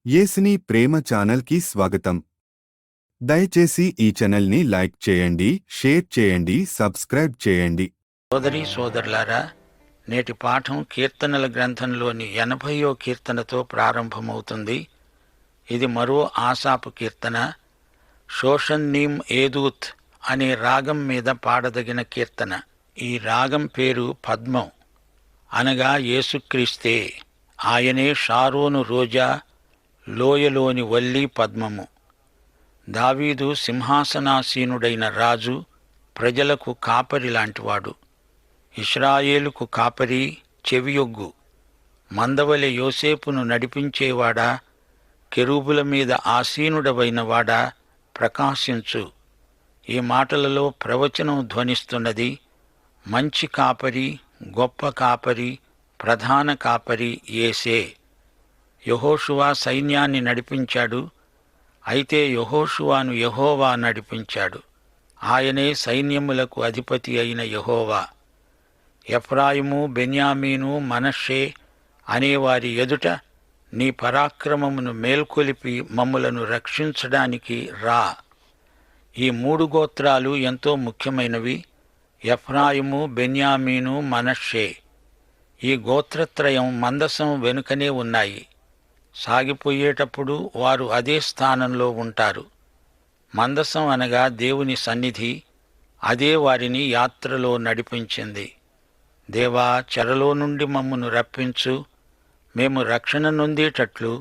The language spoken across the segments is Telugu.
యేసుని ప్రేమ ఛానల్కి స్వాగతం. దయచేసి ఈ ఛానల్ని లైక్ చేయండి, షేర్ చేయండి, సబ్స్క్రైబ్ చేయండి. సోదరీ సోదరులారా, నేటి పాఠం కీర్తనల గ్రంథంలోని 80వ కీర్తనతో ప్రారంభమవుతుంది. ఇది మరో ఆసాపు కీర్తన. షోషన్నీం ఏదూత్ అనే రాగం మీద పాడదగిన కీర్తన. ఈ రాగం పేరు పద్మం, అనగా యేసుక్రీస్తే. ఆయనే షారోను రోజా, లోయలోని వల్లి పద్మము. దావీదు సింహాసనాసీనుడైన రాజు, ప్రజలకు కాపరి లాంటివాడు. ఇశ్రాయేలుకు కాపరి, చెవియొగ్గు. మందవలె యోసేపును నడిపించేవాడా, కెరూబుల మీద ఆసీనుడవైన వాడా, ప్రకాశించు. ఈ మాటలలో ప్రవచనం ధ్వనిస్తున్నది. మంచి కాపరి, గొప్ప కాపరి, ప్రధాన కాపరి యేసే. యెహోషువ సైన్యాన్ని నడిపించాడు, అయితే యెహోషువను యెహోవా నడిపించాడు. ఆయనే సైన్యములకు అధిపతి అయిన యెహోవా. ఎఫ్రాయిము, బెన్యామీను, మనష్షే అనేవారి ఎదుట నీ పరాక్రమమును మేల్కొలిపి మమ్ములను రక్షించడానికి రా. ఈ 3 గోత్రాలు ఎంతో ముఖ్యమైనవి. ఎఫ్రాయిము, బెన్యామీను, మనష్షే. ఈ గోత్రత్రయం మందసం వెనుకనే ఉన్నాయి. సాగిపోయేటప్పుడు వారు అదే స్థానంలో ఉంటారు. మందసం అనగా దేవుని సన్నిధి. అదే వారిని యాత్రలో నడిపించింది. దేవా, చెరలో నుండి మమ్మును రప్పించు. మేము రక్షణ నొందేటట్లు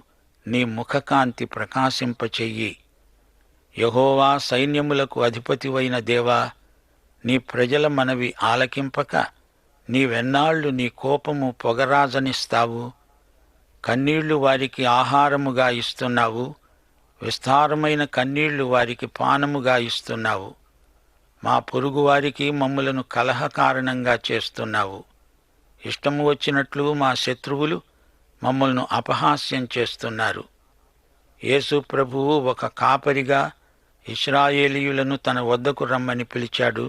నీ ముఖకాంతి ప్రకాశింపచెయ్యి. యెహోవా, సైన్యములకు అధిపతివైన దేవా, నీ ప్రజల మనవి ఆలకింపక నీవెన్నాళ్లు నీ కోపము పొగరాజనిస్తావు? కన్నీళ్లు వారికి ఆహారముగా ఇస్తున్నావు, విస్తారమైన కన్నీళ్లు వారికి పానముగా ఇస్తున్నావు. మా పొరుగువారికి మమ్ములను కలహ కారణంగా చేస్తున్నావు. ఇష్టము వచ్చినట్లు మా శత్రువులు మమ్మల్ని అపహాస్యం చేస్తున్నారు. యేసు ప్రభువు ఒక కాపరిగా ఇశ్రాయేలీయులను తన వద్దకు రమ్మని పిలిచాడు.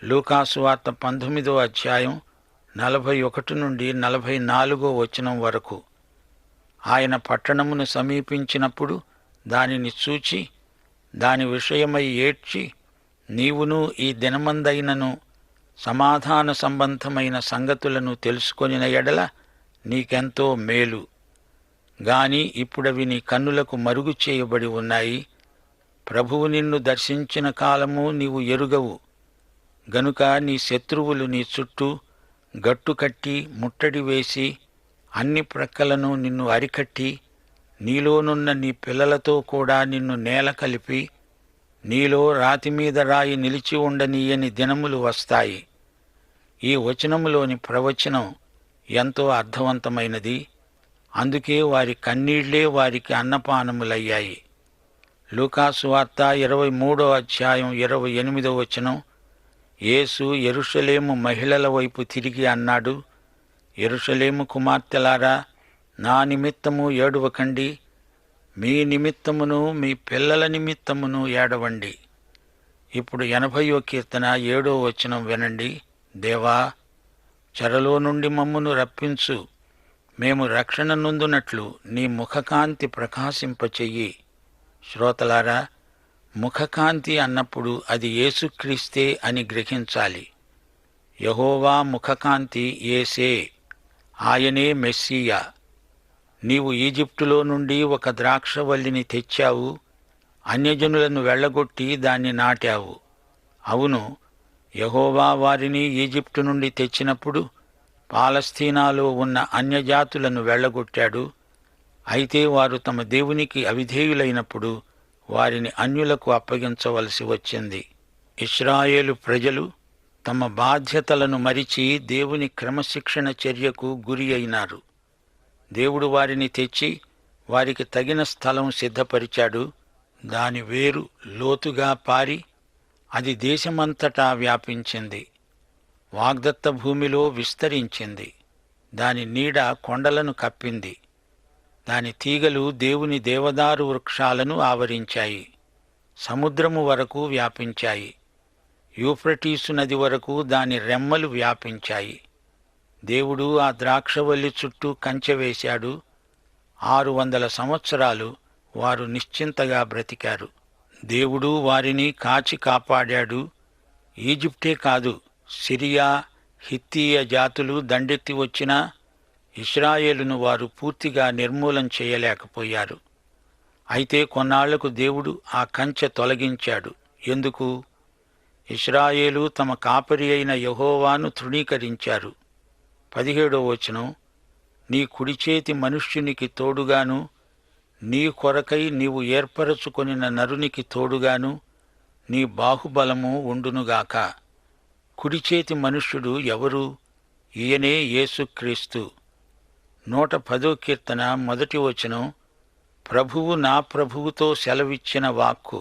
లూకాసు వార్త 19వ అధ్యాయం 41 నుండి 44వ వచనం వరకు. ఆయన పట్టణమును సమీపించినప్పుడు దానిని చూచి దాని విషయమై ఏడ్చి, నీవును ఈ దినమందైనను సమాధాన సంబంధమైన సంగతులను తెలుసుకొనిన ఎడల నీకెంతో మేలు. గాని ఇప్పుడవి నీ కన్నులకు మరుగు చేయబడి ఉన్నాయి. ప్రభువు నిన్ను దర్శించిన కాలము నీవు ఎరుగవు. గనుక నీ శత్రువులు నీ చుట్టూ గట్టుకట్టి ముట్టడి వేసి అన్ని ప్రక్కలను నిన్ను అరికట్టి నీలోనున్న నీ పిల్లలతో కూడా నిన్ను నేల కలిపి నీలో రాతిమీద రాయి నిలిచి ఉండనీయని దినములు వస్తాయి. ఈ వచనములోని ప్రవచనం ఎంతో అర్థవంతమైనది. అందుకే వారి కన్నీళ్లే వారికి అన్నపానములయ్యాయి. లూకాసు వార్త 23వ అధ్యాయం 28వ వచనం. యేసు యెరూషలేము మహిళల వైపు తిరిగి అన్నాడు, యెరూషలేము కుమార్తెలారా, నా నిమిత్తము ఏడవకండి, మీ నిమిత్తమును మీ పిల్లల నిమిత్తమును ఏడవండి. ఇప్పుడు 80వ కీర్తన 7వ వచనం వినండి. దేవా, చెరలో నుండి మమ్మును రప్పించు. మేము రక్షణ నొందునట్లు నీ ముఖకాంతి ప్రకాశింపచెయ్యి. శ్రోతలారా, ముఖకాంతి అన్నప్పుడు అది యేసుక్రీస్తే అని గ్రహించాలి. యెహోవా ముఖకాంతి యేసే. ఆయనే మెస్సీయా. నీవు ఈజిప్టులో నుండి ఒక ద్రాక్షవల్లిని తెచ్చావు, అన్యజనులను వెళ్ళగొట్టి దాన్ని నాటావు. అవును, యెహోవా వారిని ఈజిప్టు నుండి తెచ్చినప్పుడు పాలస్తీనాలో ఉన్న అన్యజాతులను వెళ్ళగొట్టాడు. అయితే వారు తమ దేవునికి అవిధేయులైనప్పుడు వారిని అన్యులకు అప్పగించవలసి వచ్చింది. ఇశ్రాయేలు ప్రజలు తమ బాధ్యతలను మరిచి దేవుని క్రమశిక్షణ చర్యకు గురి అయినారు. దేవుడు వారిని తెచ్చి వారికి తగిన స్థలం సిద్ధపరిచాడు. దాని వేరు లోతుగా పారి అది దేశమంతటా వ్యాపించింది. వాగ్దత్త భూమిలో విస్తరించింది. దాని నీడ కొండలను కప్పింది. దాని తీగలు దేవుని దేవదారు వృక్షాలను ఆవరించాయి. సముద్రము వరకు వ్యాపించాయి. యూఫ్రటీసు నది వరకు దాని రెమ్మలు వ్యాపించాయి. దేవుడు ఆ ద్రాక్షవల్లి చుట్టూ కంచె వేశాడు. 600 సంవత్సరాలు వారు నిశ్చింతగా బ్రతికారు. దేవుడు వారిని కాచి కాపాడాడు. ఈజిప్టే కాదు, సిరియా, హిత్తీయ జాతులు దండెత్తి వచ్చినా ఇశ్రాయేలును వారు పూర్తిగా నిర్మూలం చేయలేకపోయారు. అయితే కొన్నాళ్లకు దేవుడు ఆ కంచె తొలగించాడు. ఎందుకు? ఇశ్రాయేలు తమ కాపరి అయిన యెహోవాను తృణీకరించారు. 17వ వచనం, నీ కుడిచేతి మనుష్యునికి తోడుగాను, నీ కొరకై నీవు ఏర్పరచుకొనిన నరునికి తోడుగాను నీ బాహుబలము ఉండునుగాక. కుడిచేతి మనుష్యుడు ఎవరు? ఈయనే యేసుక్రీస్తు. 110వ కీర్తన 1వ వచనం, ప్రభువు నా ప్రభువుతో సెలవిచ్చిన వాక్కు,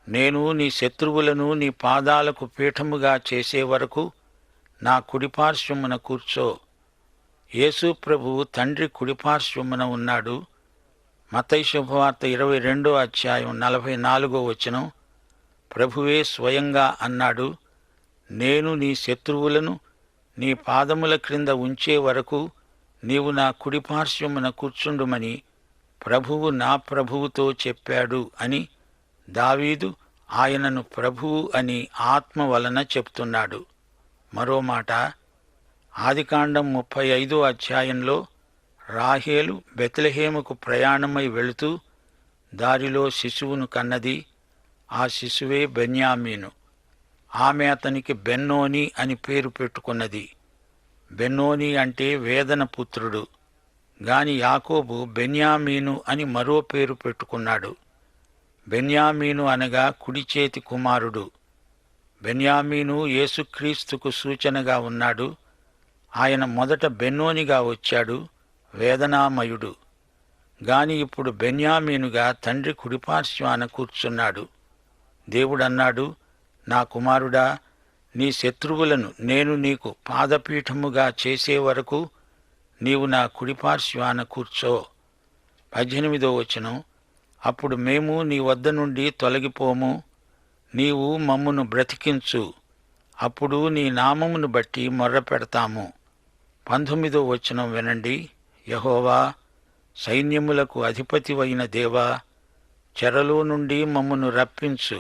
నేను నీ శత్రువులను నీ పాదాలకు పీఠముగా చేసే వరకు నా కుడిపార్శ్వమున కూర్చో. యేసు ప్రభువు తండ్రి కుడిపార్శ్వమున ఉన్నాడు. మత్తయి శుభవార్త 22వ అధ్యాయం 44వ వచనం, ప్రభువే స్వయంగా అన్నాడు, నేను నీ శత్రువులను నీ పాదముల క్రింద ఉంచే వరకు నీవు నా కుడిపార్శ్వమున కూర్చుండుమని ప్రభువు నా ప్రభువుతో చెప్పాడు అని దావీదు ఆయనను ప్రభువు అని ఆత్మ వలన చెప్తున్నాడు. మరో మాట, ఆదికాండం 35వ అధ్యాయంలో రాహేలు బెత్లెహేముకు ప్రయాణమై వెళుతూ దారిలో శిశువును కన్నది. ఆ శిశువే బెన్యామీను. ఆమె అతనికి బెన్నోని అని పేరు పెట్టుకున్నది. బెన్నోని అంటే వేదన పుత్రుడు. గాని యాకోబు బెన్యామీను అని మరో పేరు పెట్టుకున్నాడు. బెన్యామీను అనగా కుడిచేతి కుమారుడు. బెన్యామీను యేసుక్రీస్తుకు సూచనగా ఉన్నాడు. ఆయన మొదట బెన్నోనిగా వచ్చాడు, వేదనామయుడు. గాని ఇప్పుడు బెన్యామీనుగా తండ్రి కుడిపార్శ్వాన కూర్చున్నాడు. దేవుడన్నాడు, నా కుమారుడా, నీ శత్రువులను నేను నీకు పాదపీఠముగా చేసే వరకు నీవు నా కుడిపార్శ్వాన కూర్చో. 18వ వచనం, అప్పుడు మేము నీ వద్ద నుండి తొలగిపోము, నీవు మమ్మును బ్రతికించు, అప్పుడు నీ నామమును బట్టి మొర్రపెడతాము. 19వ వచనం వినండి. యెహోవా, సైన్యములకు అధిపతివైన దేవా, చెరలో నుండి మమ్మును రప్పించు,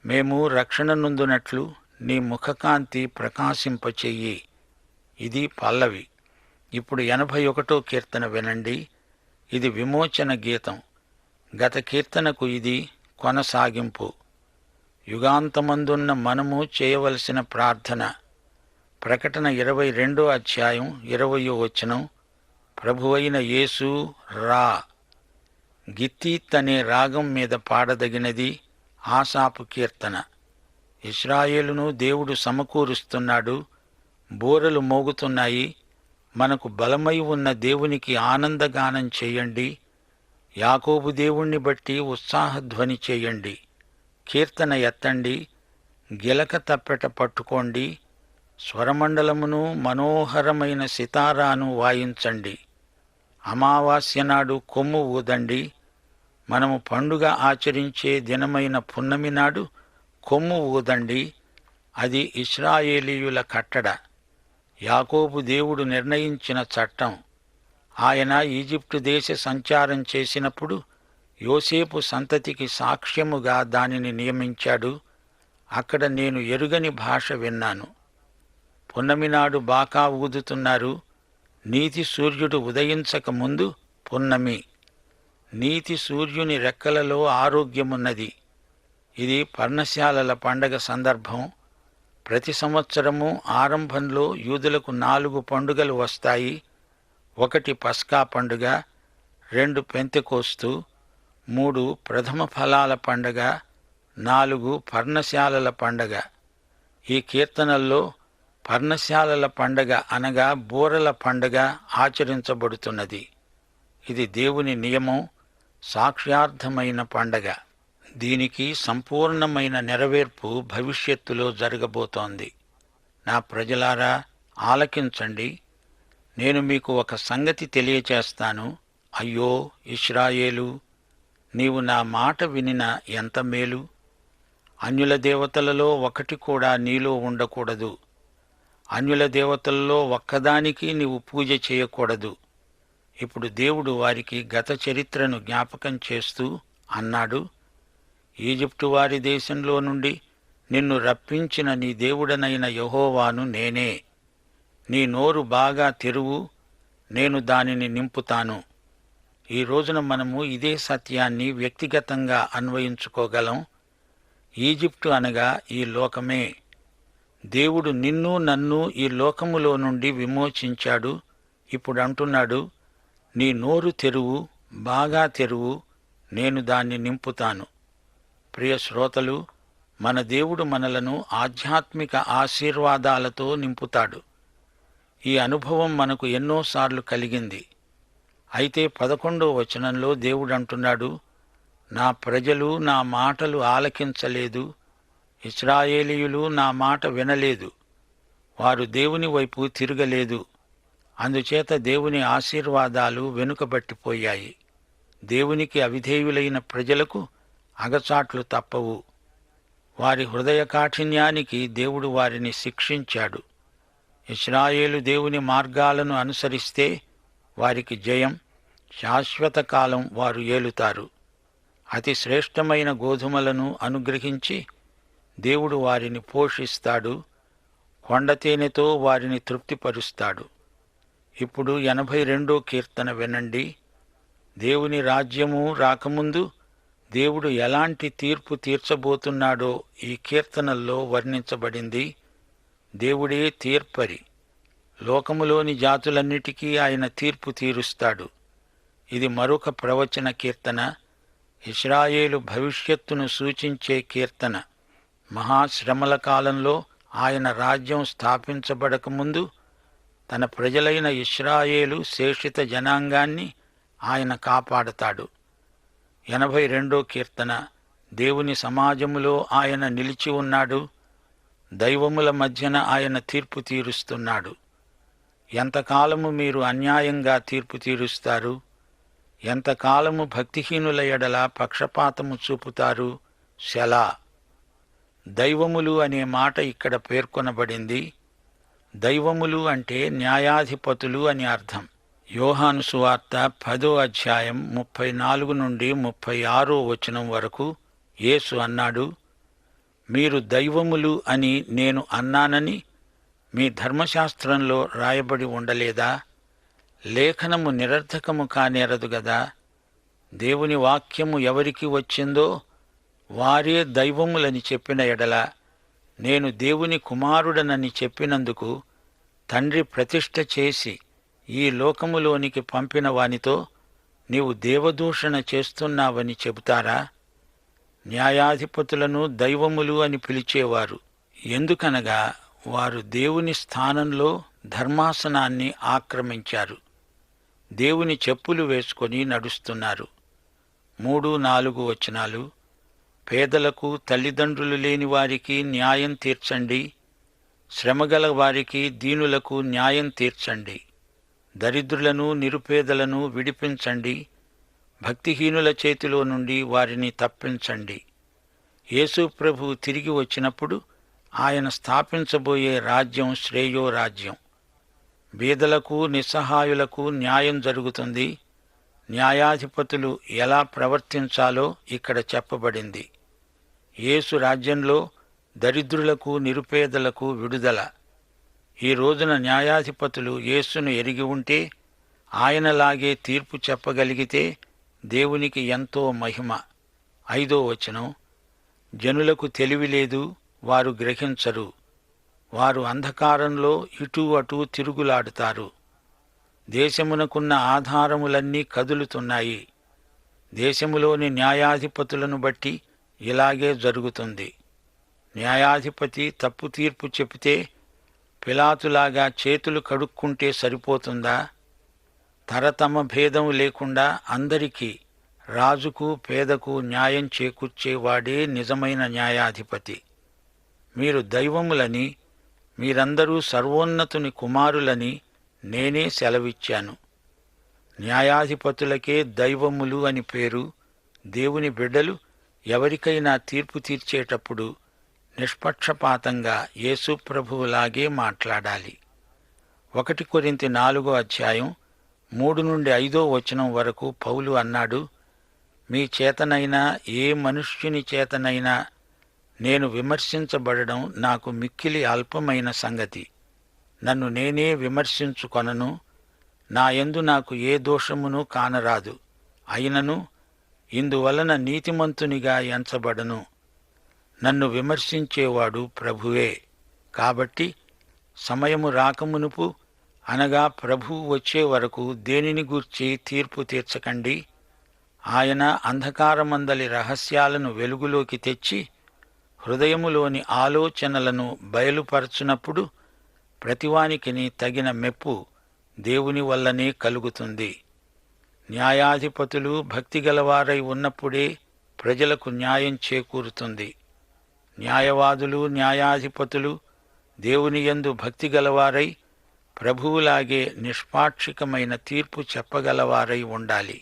మేము రక్షణ నొందునట్లు నీ ముఖకాంతి ప్రకాశింపచెయ్యి. ఇది పల్లవి. ఇప్పుడు 81వ కీర్తన వినండి. ఇది విమోచన గీతం. గత కీర్తనకు ఇది కొనసాగింపు. యుగాంతమందున్న మనము చేయవలసిన ప్రార్థన. ప్రకటన 22వ అధ్యాయం 20వ వచనం, ప్రభువైన యేసు రా. గిత్తీత్ అనే రాగం మీద పాడదగినది ఆసాపు కీర్తన. ఇశ్రాయేలును దేవుడు సమకూరుస్తున్నాడు. బూరలు మోగుతున్నాయి. మనకు బలమై ఉన్న దేవునికి ఆనందగానం చేయండి. యాకోబు దేవుణ్ణి బట్టి ఉత్సాహధ్వని చేయండి. కీర్తన ఎత్తండి, గిలక తప్పెట పట్టుకోండి, స్వరమండలమును మనోహరమైన సితారాను వాయించండి. అమావాస్య నాడు కొమ్ము ఊదండి. మనము పండుగ ఆచరించే దినమైన పున్నమి నాడు కొమ్ము ఊదండి. అది ఇశ్రాయేలీయుల కట్టడ, యాకోబు దేవుడు నిర్ణయించిన చట్టం. ఆయన ఈజిప్టు దేశ సంచారం చేసినప్పుడు యోసేపు సంతతికి సాక్ష్యముగా దానిని నియమించాడు. అక్కడ నేను ఎరుగని భాష విన్నాను. పున్నమి నాడు బాకా ఊదుతున్నారు. నీతి సూర్యుడు ఉదయించక ముందు పున్నమి. నీతి సూర్యుని రెక్కలలో ఆరోగ్యమున్నది. ఇది పర్ణశాలల పండగ సందర్భం. ప్రతి సంవత్సరము ఆరంభంలో యూదులకు 4 పండుగలు వస్తాయి. 1 పస్కా పండుగ, 2 పెంతెకోస్తు, 3 ప్రథమ ఫలాల పండగ, 4 పర్ణశాలల పండగ. ఈ కీర్తనల్లో పర్ణశాలల పండగ అనగా బూరల పండగ ఆచరించబడుతున్నది. ఇది దేవుని నియమం, సాక్ష్యార్థమైన పండగ. దీనికి సంపూర్ణమైన నెరవేర్పు భవిష్యత్తులో జరగబోతోంది. నా ప్రజలారా, ఆలకించండి. నేను మీకు ఒక సంగతి తెలియచేస్తాను. అయ్యో ఇశ్రాయేలు, నీవు నా మాట వినిన ఎంత మేలు! అన్యుల దేవతలలో ఒకటి కూడా నీలో ఉండకూడదు. అన్యుల దేవతలలో ఒక్కదానికి నీవు పూజ చేయకూడదు. ఇప్పుడు దేవుడు వారికి గత చరిత్రను జ్ఞాపకం చేస్తూ అన్నాడు, ఈజిప్టు వారి దేశంలో నుండి నిన్ను రప్పించిన నీ దేవుడనైన యెహోవాను నేనే. నీ నోరు బాగా తెరువు, నేను దానిని నింపుతాను. ఈ రోజున మనము ఇదే సత్యాన్ని వ్యక్తిగతంగా అన్వయించుకోగలం. ఈజిప్టు అనగా ఈ లోకమే. దేవుడు నిన్ను నన్ను ఈ లోకములో నుండి విమోచించాడు. ఇప్పుడు అంటున్నాడు, నీ నోరు తెరువు, బాగా తెరువు, నేను దాన్ని నింపుతాను. ప్రియ శ్రోతలు, మన దేవుడు మనలను ఆధ్యాత్మిక ఆశీర్వాదాలతో నింపుతాడు. ఈ అనుభవం మనకు ఎన్నోసార్లు కలిగింది. అయితే 11వ వచనంలో దేవుడు అంటున్నాడు, నా ప్రజలు నా మాటలు ఆలకించలేదు, ఇశ్రాయేలీయులు నా మాట వినలేదు, వారు దేవుని వైపు తిరగలేదు. అందుచేత దేవుని ఆశీర్వాదాలు వెనుకబట్టిపోయాయి. దేవునికి అవిధేయులైన ప్రజలకు అగచాట్లు తప్పవు. వారి హృదయ కాఠిన్యానికి దేవుడు వారిని శిక్షించాడు. ఇశ్రాయేలు దేవుని మార్గాలను అనుసరిస్తే వారికి జయం, శాశ్వత కాలం వారు ఏలుతారు. అతి శ్రేష్టమైన గోధుమలను అనుగ్రహించి దేవుడు వారిని పోషిస్తాడు, కొండతేనెతో వారిని తృప్తిపరుస్తాడు. ఇప్పుడు 82వ కీర్తన వినండి. దేవుని రాజ్యము రాకముందు దేవుడు ఎలాంటి తీర్పు తీర్చబోతున్నాడో ఈ కీర్తనల్లో వర్ణించబడింది. దేవుడే తీర్పరి. లోకములోని జాతులన్నిటికీ ఆయన తీర్పు తీరుస్తాడు. ఇది మరొక ప్రవచన కీర్తన, ఇశ్రాయేలు భవిష్యత్తును సూచించే కీర్తన. మహాశ్రమల కాలంలో ఆయన రాజ్యం స్థాపించబడకముందు తన ప్రజలైన ఇశ్రాయేలు శేషిత జనాంగాన్ని ఆయన కాపాడతాడు. 82వ కీర్తన, దేవుని సమాజములో ఆయన నిలిచి ఉన్నాడు, దైవముల మధ్యన ఆయన తీర్పు తీరుస్తున్నాడు. ఎంతకాలము మీరు అన్యాయంగా తీర్పు తీరుస్తారు? ఎంతకాలము భక్తిహీనుల ఎడల పక్షపాతము చూపుతారు? సెలా. దైవములు అనే మాట ఇక్కడ పేర్కొనబడింది. దైవములు అంటే న్యాయాధిపతులు అని అర్థం. యోహాను సువార్త 10వ అధ్యాయం 34 నుండి 36వ వచనం వరకు యేసు అన్నాడు, మీరు దైవములు అని నేను అన్నానని మీ ధర్మశాస్త్రంలో రాయబడి ఉండలేదా? లేఖనము నిరర్థకము కానేరదు గదా. దేవుని వాక్యము ఎవరికి వచ్చిందో వారే దైవములని చెప్పిన ఎడల, నేను దేవుని కుమారుడనని చెప్పినందుకు తండ్రి ప్రతిష్ఠ చేసి ఈ లోకములోనికి పంపిన వానితో నీవు దేవదూషణ చేస్తున్నావని చెబుతారా? న్యాయాధిపతులను దైవములు అని పిలిచేవారు. ఎందుకనగా వారు దేవుని స్థానంలో ధర్మాసనాన్ని ఆక్రమించారు. దేవుని చెప్పులు వేసుకొని నడుస్తున్నారు. 3-4 వచనాలు. పేదలకు, తల్లిదండ్రులు లేని వారికి న్యాయం తీర్చండి. శ్రమగల వారికి, దీనులకు న్యాయం తీర్చండి. దరిద్రులను, నిరుపేదలను విడిపించండి. భక్తిహీనుల చేతిలో నుండి వారిని తప్పించండి. యేసు ప్రభు తిరిగి వచ్చినప్పుడు ఆయన స్థాపించబోయే రాజ్యం శ్రేయో రాజ్యం. బీదలకు, నిస్సహాయులకు న్యాయం జరుగుతుంది. న్యాయాధిపతులు ఎలా ప్రవర్తించాలో ఇక్కడ చెప్పబడింది. యేసు రాజ్యంలో దరిద్రులకు, నిరుపేదలకు విడుదల. ఈ రోజున న్యాయాధిపతులు యేసును ఎరిగి ఉంటే, ఆయనలాగే తీర్పు చెప్పగలిగితే దేవునికి ఎంతో మహిమ. 5వ వచనం, జనులకు తెలివి లేదు, వారు గ్రహించరు. వారు అంధకారంలో ఇటూ అటూ తిరుగులాడుతారు. దేశమునకున్న ఆధారములన్నీ కదులుతున్నాయి. దేశములోని న్యాయాధిపతులను బట్టి ఇలాగే జరుగుతుంది. న్యాయాధిపతి తప్పు తీర్పు చెబితే పిలాతులాగా చేతులు కడుక్కుంటే సరిపోతుందా? తరతమ భేదం లేకుండా అందరికీ, రాజుకు పేదకు న్యాయం చేకూర్చేవాడే నిజమైన న్యాయాధిపతి. మీరు దైవములని, మీరందరూ సర్వోన్నతుని కుమారులని నేనే సెలవిచ్చాను. న్యాయాధిపతులకే దైవములు అని పేరు. దేవుని బిడ్డలు ఎవరికైనా తీర్పు తీర్చేటప్పుడు నిష్పక్షపాతంగా యేసు ప్రభువులాగే మాట్లాడాలి. 1 కొరింథీ 4వ అధ్యాయం 3-5 వరకు పౌలు అన్నాడు, మీ చేతనైనా ఏ మనుష్యుని చేతనైనా నేను విమర్శించబడడం నాకు మిక్కిలి అల్పమైన సంగతి. నన్ను నేనే విమర్శించుకొనను, నా యందు నాకు ఏ దోషమును కానరాదు. అయినను ఇందువలన నీతిమంతునిగా ఎంచబడను. నన్ను విమర్శించేవాడు ప్రభువే. కాబట్టి సమయము రాకమునుపు, అనగా ప్రభువు వచ్చే వరకు దేనిని గూర్చి తీర్పు తీర్చకండి. ఆయన అంధకారమందలి రహస్యాలను వెలుగులోకి తెచ్చి హృదయములోని ఆలోచనలను బయలుపరచునప్పుడు ప్రతివానికిని తగిన మెప్పు దేవుని వల్లనే కలుగుతుంది. న్యాయాధిపతులు భక్తిగలవారై ఉన్నప్పుడే ప్రజలకు న్యాయం చేకూరుతుంది. న్యాయవాదులు, న్యాయాధిపతులు దేవుని యందు భక్తిగలవారై ప్రభువులాగే నిష్పాక్షికమైన తీర్పు చెప్పగలవారై ఉండాలి.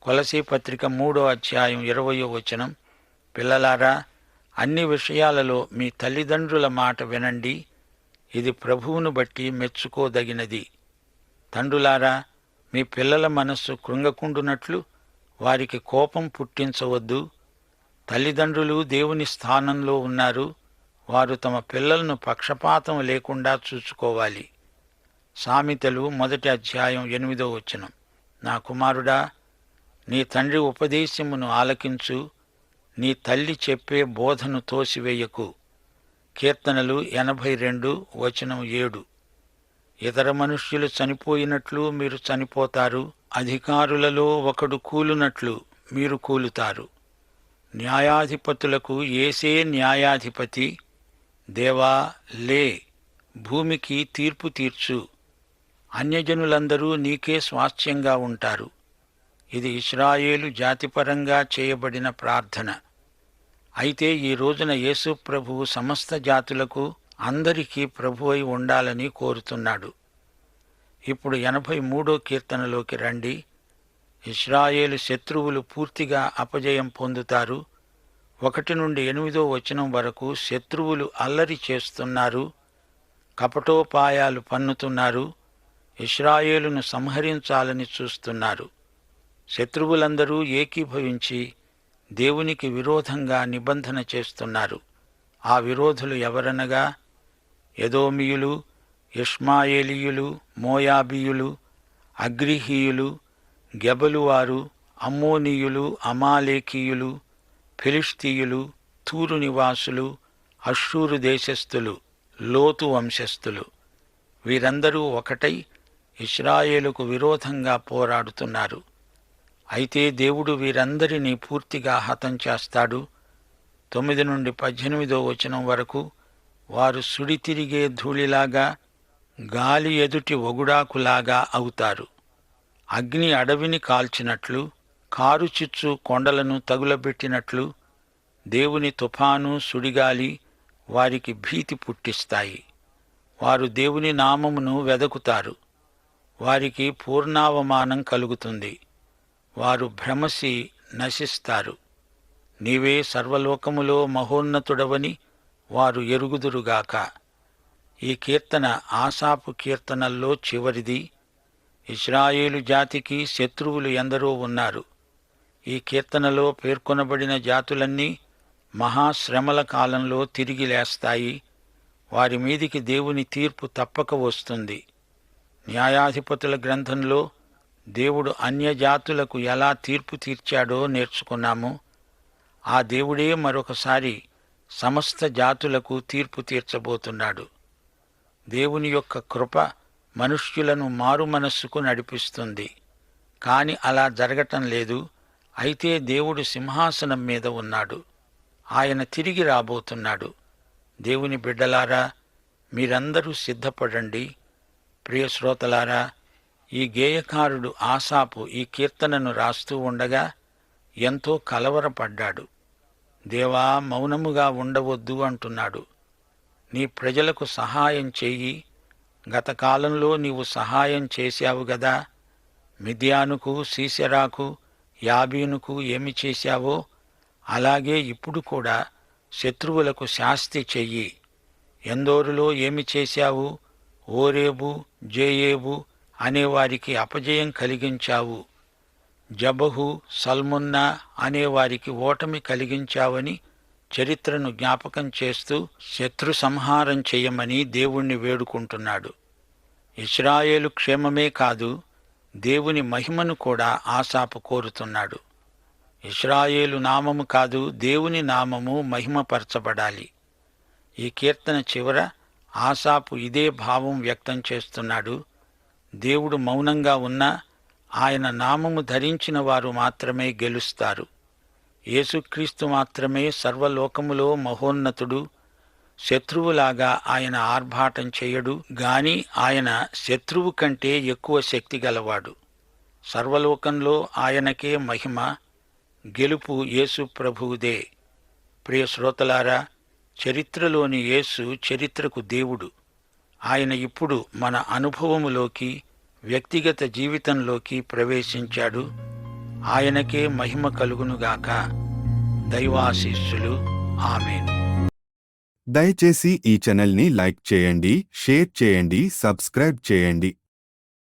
కొలసీ పత్రిక 3:20 పిల్లలారా, అన్ని విషయాలలో మీ తల్లిదండ్రుల మాట వినండి, ఇది ప్రభువును బట్టి మెచ్చుకోదగినది. తండ్రులారా, మీ పిల్లల మనస్సు కృంగకుండునట్లు వారికి కోపం పుట్టించవద్దు. తల్లిదండ్రులు దేవుని స్థానంలో ఉన్నారు. వారు తమ పిల్లలను పక్షపాతం లేకుండా చూసుకోవాలి. సామెతలు 1:8 నా కుమారుడా, నీ తండ్రి ఉపదేశమును ఆలకించు, నీ తల్లి చెప్పే బోధను తోసివేయకు. కీర్తనలు 82:7 ఇతర మనుష్యులు చనిపోయినట్లు మీరు చనిపోతారు, అధికారులలో ఒకడు కూలునట్లు మీరు కూలుతారు. న్యాయాధిపతులకు యేసే న్యాయాధిపతి. దేవా, లే, భూమికి తీర్పు తీర్చు. అన్యజనులందరూ నీకే స్వాస్థ్యంగా ఉంటారు. ఇది ఇశ్రాయేలు జాతిపరంగా చేయబడిన ప్రార్థన. అయితే ఈ రోజున యేసు ప్రభువు సమస్త జాతులకు, అందరికీ ప్రభువై ఉండాలని కోరుతున్నాడు. ఇప్పుడు 83 కీర్తనలోకి రండి. ఇశ్రాయేలు శత్రువులు పూర్తిగా అపజయం పొందుతారు. 1-8 వరకు శత్రువులు అల్లరి చేస్తున్నారు, కపటోపాయాలు పన్నుతున్నారు, ఇశ్రాయేలును సంహరించాలని చూస్తున్నారు. శత్రువులందరూ ఏకీభవించి దేవునికి విరోధంగా నిబంధన చేస్తున్నారు. ఆ విరోధులు ఎవరనగా ఎదోమీయులు, ఇష్మాయేలీయులు, మోయాబీయులు, అగ్రిహీయులు, గెబలువారు, అమ్మోనీయులు, అమాలేకీయులు, ఫిలిష్తీయులు, తూరు నివాసులు, అష్షూరు దేశస్థులు, లోతు వంశస్థులు. వీరందరూ ఒకటై ఇశ్రాయేలుకు విరోధంగా పోరాడుతున్నారు. అయితే దేవుడు వీరందరినీ పూర్తిగా హతం చేస్తాడు. 9-18 వరకు వారు సుడి తిరిగే ధూళిలాగా, గాలి ఎదుటి ఒగుడాకులాగా అవుతారు. అగ్ని అడవిని కాల్చినట్లు, కారు చిచ్చు కొండలను తగులబెట్టినట్లు దేవుని తుఫాను, సుడిగాలి వారికి భీతి పుట్టిస్తాయి. వారు దేవుని నామమును వెదకుతారు. వారికి పూర్ణావమానం కలుగుతుంది. వారు భ్రమసి నశిస్తారు. నీవే సర్వలోకములో మహోన్నతుడవని వారు ఎరుగుదురుగాక. ఈ కీర్తన ఆసాపు కీర్తనల్లో చివరిది. ఇశ్రాయేలు జాతికి శత్రువులు ఎందరో ఉన్నారు. ఈ కీర్తనలో పేర్కొనబడిన జాతులన్నీ మహాశ్రమల కాలంలో తిరిగి లేస్తాయి. వారి మీదికి దేవుని తీర్పు తప్పక వస్తుంది. న్యాయాధిపతుల గ్రంథంలో దేవుడు అన్యజాతులకు ఎలా తీర్పు తీర్చాడో నేర్చుకున్నాము. ఆ దేవుడే మరొకసారి సమస్త జాతులకు తీర్పు తీర్చబోతున్నాడు. దేవుని యొక్క కృప మనుష్యులను మారుమనస్సుకు నడిపిస్తుంది. కాని అలా జరగటం లేదు. అయితే దేవుడు సింహాసనం మీద ఉన్నాడు. ఆయన తిరిగి రాబోతున్నాడు. దేవుని బిడ్డలారా, మీరందరూ సిద్ధపడండి. ప్రియ శ్రోతలారా, ఈ గేయకారుడు ఆసాపు ఈ కీర్తనను రాస్తూ ఉండగా ఎంతో కలవరపడ్డాడు. దేవా, మౌనముగా ఉండవద్దు అంటున్నాడు. నీ ప్రజలకు సహాయం చెయ్యి. గత కాలంలో నీవు సహాయం చేశావు గదా. మిద్యానుకు, సీసెరాకు, యాబీనుకు ఏమి చేశావో అలాగే ఇప్పుడు కూడా శత్రువులకు శాస్తి చెయ్యి. ఎందోరులో ఏమి చేశావు? ఓరేబు, జేయేబు, అనేవారికి అపజయం కలిగించావు. జబహు, సల్మున్నా అనేవారికి ఓటమి కలిగించావని చరిత్రను జ్ఞాపకం చేస్తూ శత్రు సంహారం చెయ్యమని దేవుణ్ణి వేడుకుంటున్నాడు. ఇశ్రాయేలు క్షేమమే కాదు, దేవుని మహిమను కూడా ఆసాపు కోరుతున్నాడు. ఇశ్రాయేలు నామము కాదు, దేవుని నామము మహిమపరచబడాలి. ఈ కీర్తన చివర ఆసాపు ఇదే భావం వ్యక్తం చేస్తున్నాడు. దేవుడు మౌనంగా ఉన్నా ఆయన నామము ధరించిన వారు మాత్రమే గెలుస్తారు. యేసుక్రీస్తు మాత్రమే సర్వలోకములో మహోన్నతుడు. శత్రువులాగా ఆయన ఆర్భాటం చేయడు గాని ఆయన శత్రువు కంటే ఎక్కువ శక్తి గలవాడు. సర్వలోకంలో ఆయనకే మహిమ. గెలుపు యేసు ప్రభువుదే. ప్రియ శ్రోతలారా, చరిత్రలోని యేసు చరిత్రకు దేవుడు. ఆయన ఇప్పుడు మన అనుభవములోకి, వ్యక్తిగత జీవితంలోకి ప్రవేశించాడు. ఆయనకే మహిమ కలుగునుగాక. దైవాశీస్సులు. ఆమేన్. దయచేసి ఈ ఛానల్ని లైక్ చేయండి, షేర్ చేయండి, సబ్స్క్రైబ్ చేయండి.